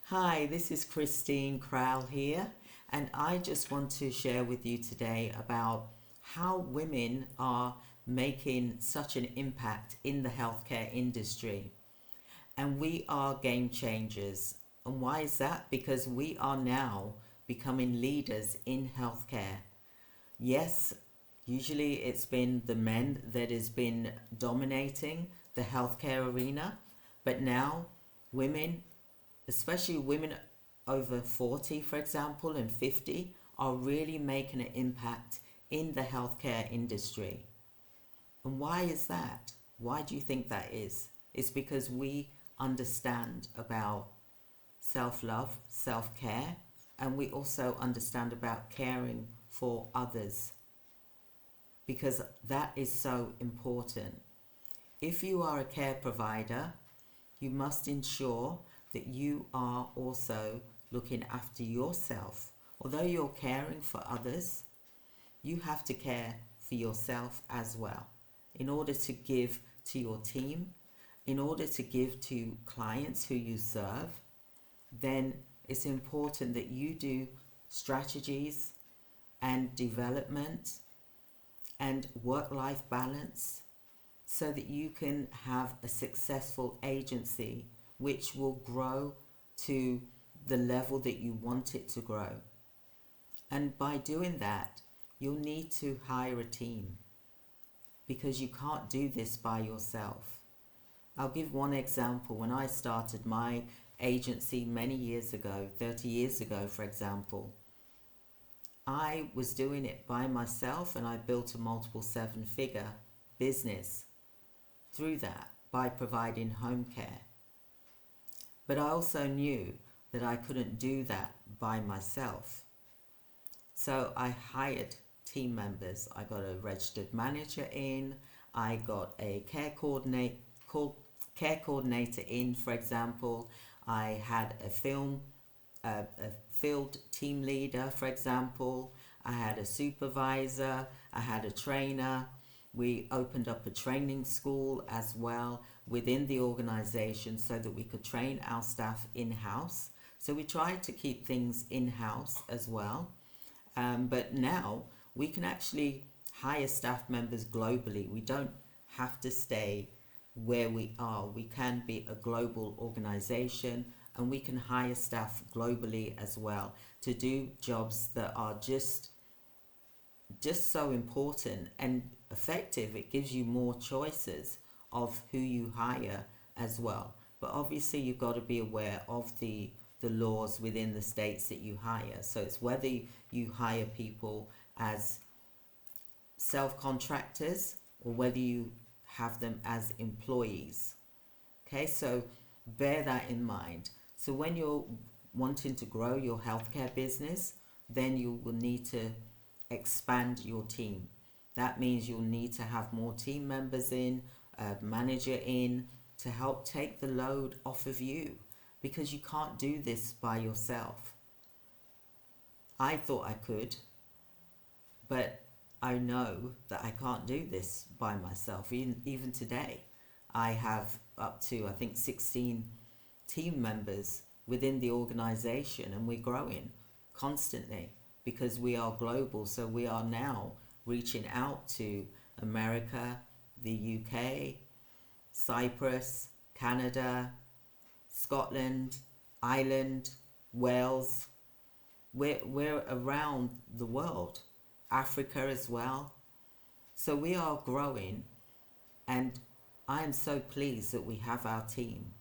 Hi, this is Christine Crowell here, and I just want to share with you today about how women are making such an impact in the healthcare industry. And we are game changers. And why is that? Because we are now becoming leaders in healthcare. Yes, usually it's been the men that has been dominating the healthcare arena, but now women, especially women over 40, for example, and 50, are really making an impact in the healthcare industry. And why is that? Why do you think that is? It's because we understand about self love, self care, and we also understand about caring for others because that is so important. If you are a care provider, you must ensure that you are also looking after yourself. Although you're caring for others, you have to care for yourself as well in order to give to your team, in order to give to clients who you serve. Then it's important that you do strategies and development and work-life balance so that you can have a successful agency which will grow to the level that you want it to grow. And by doing that, you'll need to hire a team because you can't do this by yourself. I'll give one example. When I started my agency many years ago, 30 years ago, for example, I was doing it by myself and I built a multiple seven-figure business through that by providing home care. But I also knew that I couldn't do that by myself. So I hired team members. I got a registered manager in, I got a care coordinator in, for example. I had a field team leader, for example. I had a supervisor, I had a trainer. We opened up a training school as well within the organization so that we could train our staff in-house. So we tried to keep things in-house as well. But now we can actually hire staff members globally. We don't have to stay where we are. We can be a global organization and we can hire staff globally as well to do jobs that are just so important and effective. It gives you more choices of who you hire as well. But obviously you've got to be aware of the laws within the states that you hire. So it's whether you hire people as self-contractors or whether you have them as employees. Okay, so bear that in mind. So when you're wanting to grow your healthcare business, then you will need to expand your team. That means you'll need to have more team members in, a manager in, to help take the load off of you because you can't do this by yourself. I thought I could, but I know that I can't do this by myself. Even today, I have up to, I think, 16 team members within the organization, and we're growing constantly because we are global. So we are now reaching out to America, the UK, Cyprus, Canada, Scotland, Ireland, Wales. We're around the world, Africa as well. So we are growing, and I am so pleased that we have our team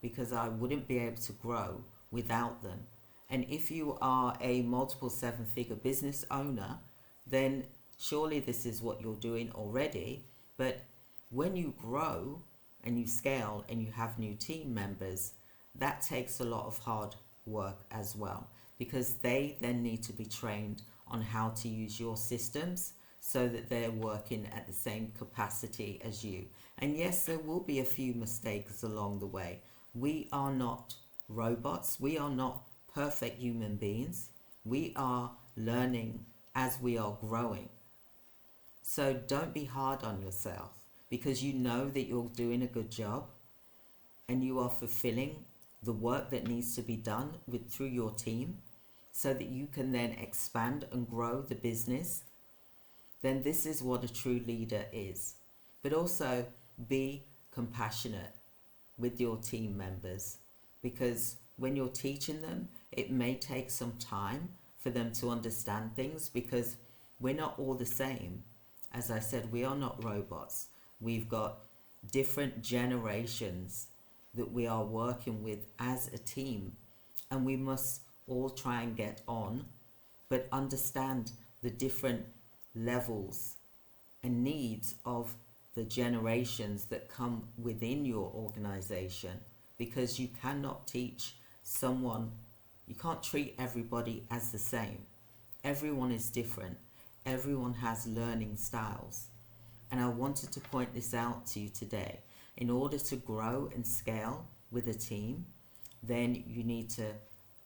because I wouldn't be able to grow without them. And if you are a multiple seven-figure business owner, then surely this is what you're doing already. But when you grow and you scale and you have new team members, that takes a lot of hard work as well because they then need to be trained on how to use your systems so that they're working at the same capacity as you. And yes, there will be a few mistakes along the way. We are not robots. We are not perfect human beings. We are learning as we are growing. So don't be hard on yourself because you know that you're doing a good job and you are fulfilling the work that needs to be done through your team so that you can then expand and grow the business, then this is what a true leader is. But also be compassionate with your team members, because when you're teaching them, it may take some time for them to understand things, because we're not all the same. As I said, we are not robots. We've got different generations that we are working with as a team, and we must all try and get on, but understand the different levels and needs of the generations that come within your organization, because you cannot teach someone, you can't treat everybody as the same. Everyone is different. Everyone has learning styles. And I wanted to point this out to you today. In order to grow and scale with a team, then you need to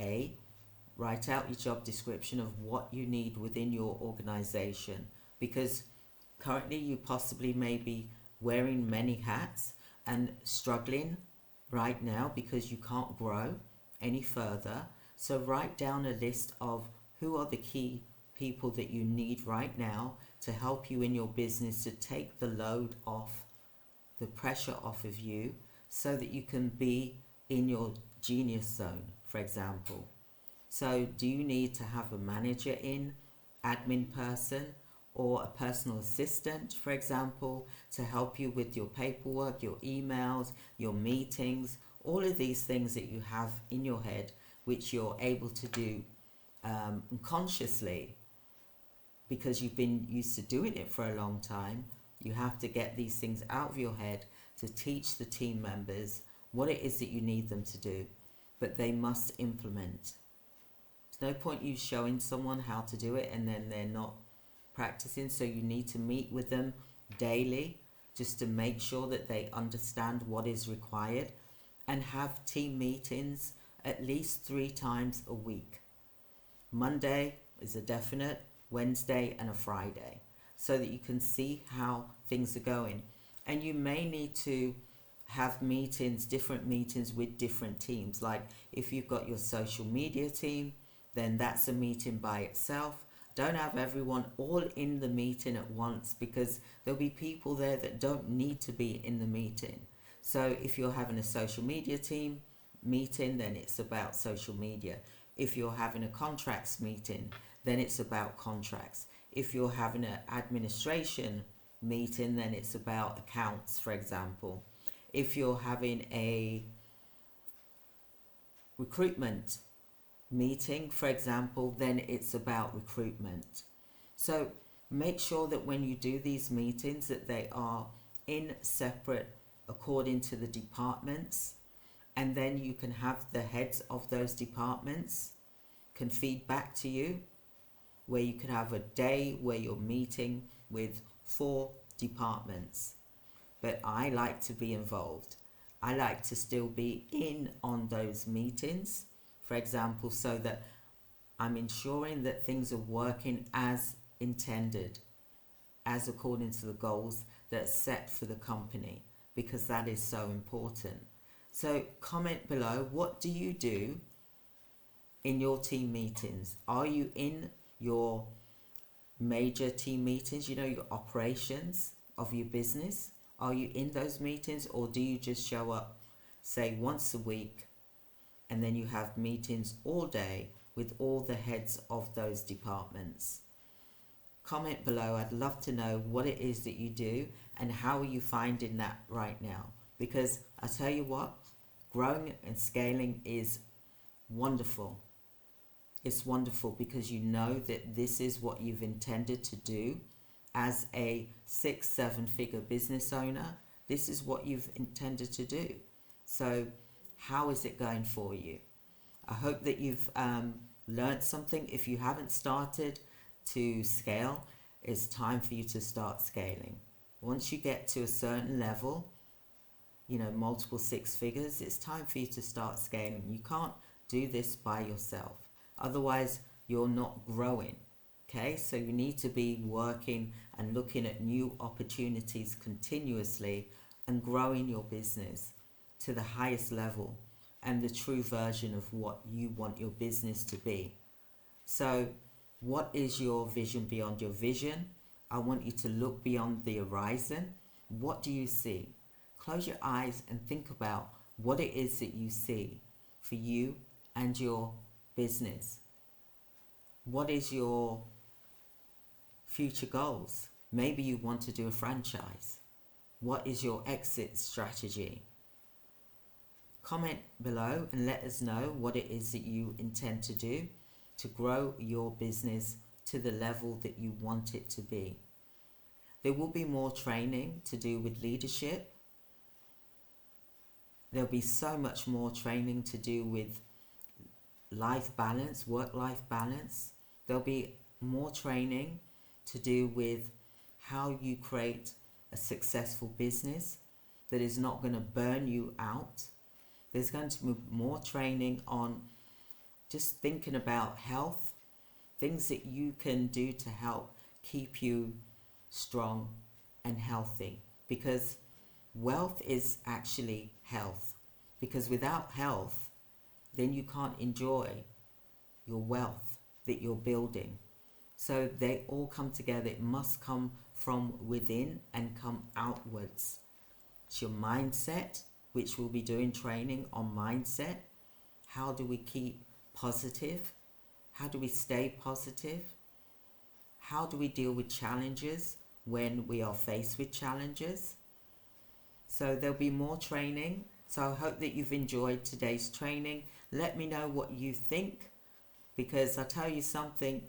A, write out your job description of what you need within your organization, because currently you possibly may be wearing many hats and struggling right now because you can't grow any further. So write down a list of who are the key people that you need right now to help you in your business, to take the load off, the pressure off of you, so that you can be in your genius zone, for example. So do you need to have a manager in, admin person, or a personal assistant, for example, to help you with your paperwork, your emails, your meetings, all of these things that you have in your head, which you're able to do consciously, because you've been used to doing it for a long time. You have to get these things out of your head to teach the team members what it is that you need them to do, but they must implement. There's no point you showing someone how to do it and then they're not practicing. So you need to meet with them daily just to make sure that they understand what is required, and have team meetings at least 3 times a week. Monday is a definite, Wednesday and a Friday, so that you can see how things are going. And you may need to have meetings, different meetings with different teams. Like if you've got your social media team, then that's a meeting by itself. Don't have everyone all in the meeting at once, because there'll be people there that don't need to be in the meeting. So if you're having a social media team meeting, then it's about social media. If you're having a contracts meeting, then it's about contracts. If you're having an administration meeting, then it's about accounts, for example. If you're having a recruitment meeting, for example, then it's about recruitment. So make sure that when you do these meetings that they are in separate according to the departments, and then you can have the heads of those departments can feed back to you, where you could have a day where you're meeting with 4 departments. But I like to be involved. I like to still be in on those meetings, for example, so that I'm ensuring that things are working as intended, as according to the goals that's set for the company, because that is so important. So comment below, what do you do in your team meetings? Are you in your major team meetings, your operations of your business? Are you in those meetings, or do you just show up, say, once a week, and then you have meetings all day with all the heads of those departments? Comment below. I'd love to know what it is that you do and how are you finding that right now. Because I tell you what, growing and scaling is wonderful. It's wonderful because you know that this is what you've intended to do as a 6-7 figure business owner. This is what you've intended to do. So how is it going for you? I hope that you've learned something. If you haven't started to scale, it's time for you to start scaling. Once you get to a certain level, multiple 6 figures, it's time for you to start scaling. You can't do this by yourself. Otherwise, you're not growing. Okay, so you need to be working and looking at new opportunities continuously and growing your business to the highest level. and the true version of what you want your business to be. So, what is your vision beyond your vision? I want you to look beyond the horizon. What do you see? Close your eyes and think about what it is that you see for you and your business. What is your future goals? Maybe you want to do a franchise. What is your exit strategy? Comment below and let us know what it is that you intend to do to grow your business to the level that you want it to be. There will be more training to do with leadership. There'll be so much more training to do with life balance, work-life balance. There'll be more training to do with how you create a successful business that is not going to burn you out. There's going to be more training on just thinking about health, things that you can do to help keep you strong and healthy, because wealth is actually health. Because without health, then you can't enjoy your wealth that you're building. So they all come together. It must come from within and come outwards. It's your mindset, which we'll be doing training on mindset. How do we keep positive? How do we stay positive? How do we deal with challenges when we are faced with challenges? So there'll be more training. So I hope that you've enjoyed today's training. Let me know what you think, because I'll tell you something,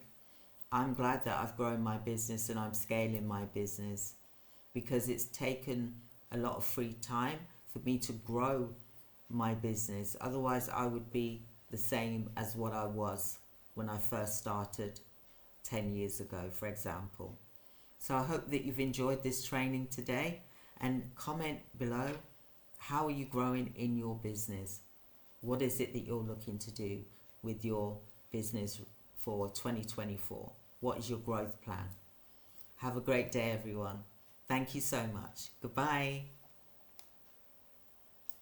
I'm glad that I've grown my business and I'm scaling my business, because it's taken a lot of free time for me to grow my business. Otherwise, I would be the same as what I was when I first started 10 years ago, for example. So I hope that you've enjoyed this training today, and comment below, how are you growing in your business? What is it that you're looking to do with your business for 2024? What is your growth plan? Have a great day, everyone. Thank you so much. Goodbye.